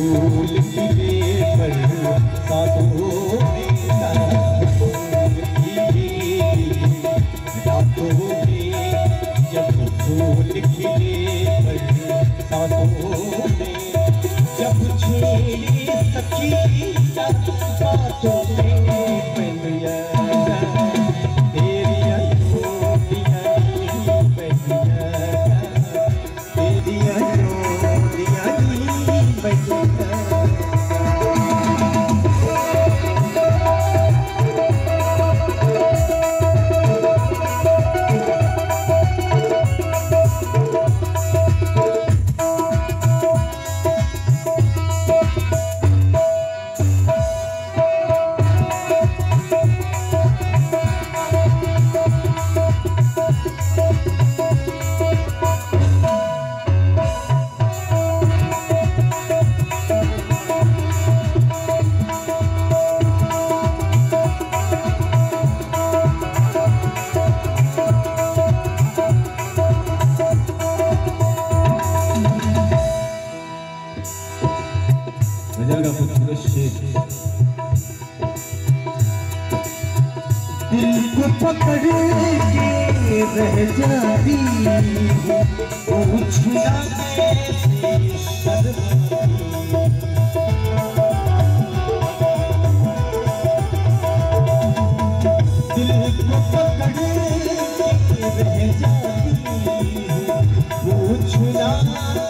फूल खिले पर सातों में रातों में जब फूल खिले पर सातों में जब छेड़ी सखी बातों में का खूबसूरत शेर। दिल को पकड़ के रह जाती पूछना कैसे दिल को पकड़ के रह जाती पूछना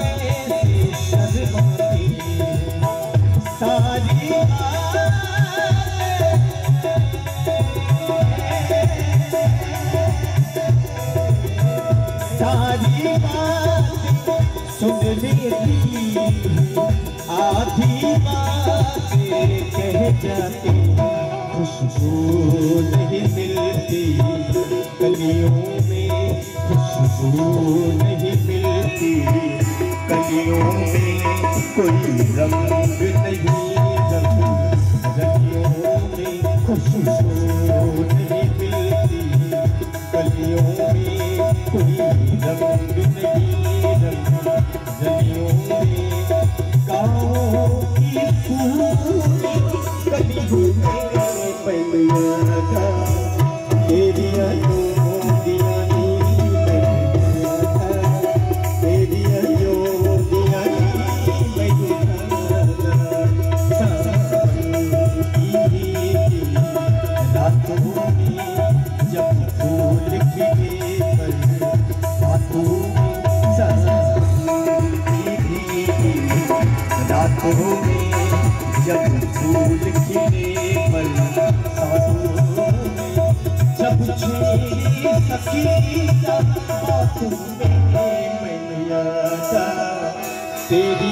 कैसे शर्माती सारी बात सुन लेती आधी बातें कह जाती खुशबू नहीं मिलती कलियों में खुशबू नहीं मिलती कलियों में कोई रंग नहीं रंगियों में खुशबू नहीं मिलती कलियों में कोई रंग नहीं रंगियों में गाँव की फूली कलियों में पैया का तेरिया रातों में जब फूल खिले पर सांसों में जब छेड़ी सखी बातों में मैया तेरी